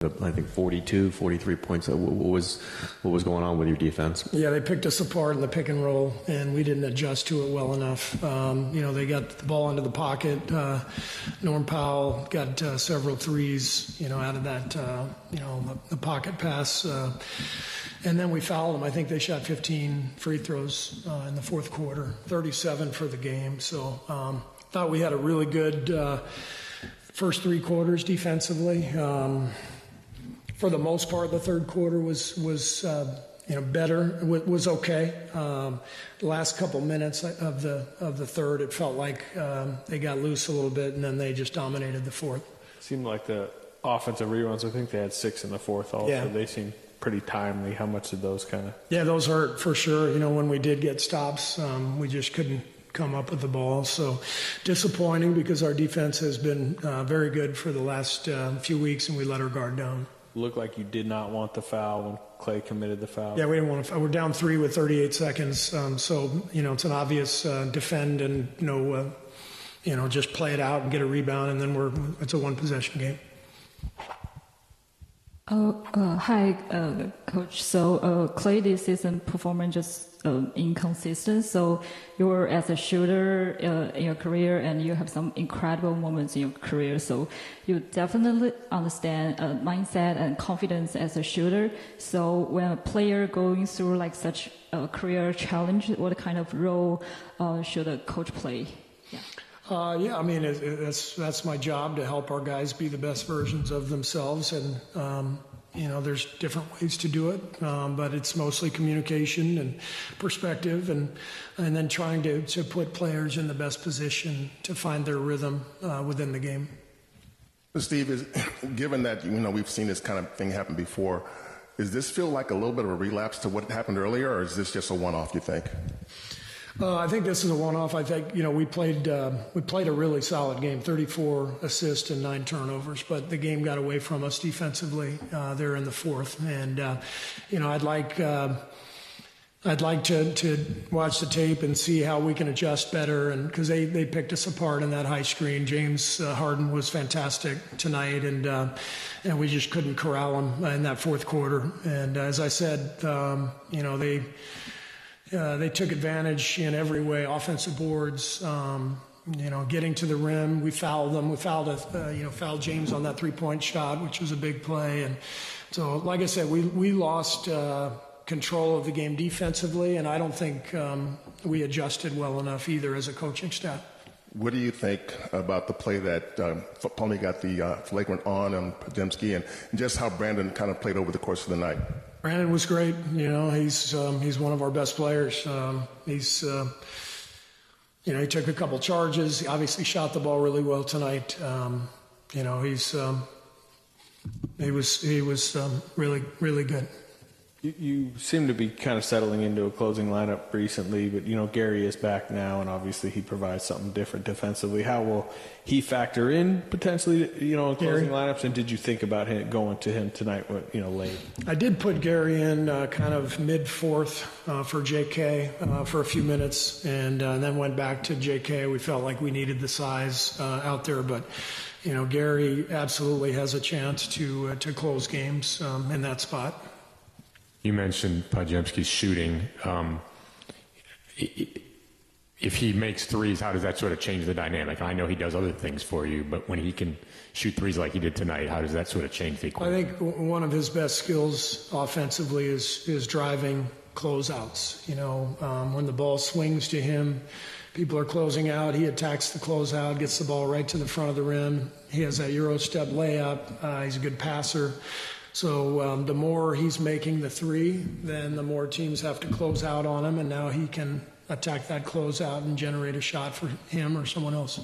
I think 42, 43 points. What was going on with your defense? Yeah, they picked us apart in the pick and roll, and we didn't adjust to it well enough. They got the ball into the pocket. Norm Powell got several threes, out of that, the pocket pass. And then we fouled them. I think they shot 15 free throws in the fourth quarter, 37 for the game. So thought we had a really good first three quarters defensively. For the most part, the third quarter was better. Was okay. The last couple minutes of the third, it felt like they got loose a little bit, and then they just dominated the fourth. Seemed like the offensive rebounds. I think they had 6 in the fourth. Also, yeah. They seemed pretty timely. How much did those kind of? Yeah, those hurt for sure. When we did get stops, we just couldn't come up with the ball. So disappointing because our defense has been very good for the last few weeks, and we let our guard down. Looked like you did not want the foul when Clay committed the foul. Yeah, we didn't want to. We're down 3 with 38 seconds. So it's an obvious defend and just play it out and get a rebound, and then it's a one possession game. Hi, Coach. So Clay this season performance just inconsistent. So you're as a shooter in your career, and you have some incredible moments in your career. So you definitely understand mindset and confidence as a shooter. So when a player going through like such a career challenge, what kind of role should a coach play? Yeah. I mean, that's my job to help our guys be the best versions of themselves, and there's different ways to do it, but it's mostly communication and perspective, and then trying to put players in the best position to find their rhythm within the game. Steve, given that we've seen this kind of thing happen before, does this feel like a little bit of a relapse to what happened earlier, or is this just a one-off? You think? I think this is a one-off. I think we played a really solid game, 34 assists and 9 turnovers, but the game got away from us defensively there in the fourth. And I'd like to watch the tape and see how we can adjust better, and because they picked us apart in that high screen. James Harden was fantastic tonight, and we just couldn't corral him in that fourth quarter. And as I said, they took advantage in every way, offensive boards, getting to the rim. We fouled them. We fouled James on that three-point shot, which was a big play. And so, like I said, we lost control of the game defensively, and I don't think we adjusted well enough either as a coaching staff. What do you think about the play that Pony got the flagrant on Podziemski, and just how Brandon kind of played over the course of the night? Brandon was great. He's one of our best players. He took a couple charges. He obviously shot the ball really well tonight. He was really, really good. You seem to be kind of settling into a closing lineup recently, but Gary is back now, and obviously he provides something different defensively. How will he factor in potentially, in closing lineups? And did you think about going to him tonight, late? I did put Gary in kind of mid-fourth for JK for a few minutes, and then went back to JK. We felt like we needed the size out there, but Gary absolutely has a chance to close games in that spot. You mentioned Podziemski's shooting. If he makes threes, how does that sort of change the dynamic? I know he does other things for you, but when he can shoot threes like he did tonight, how does that sort of change the equation? I think one of his best skills offensively is driving closeouts. When the ball swings to him, people are closing out. He attacks the closeout, gets the ball right to the front of the rim. He has that Euro step layup. He's a good passer. So the more he's making the three, then the more teams have to close out on him, and now he can attack that closeout and generate a shot for him or someone else.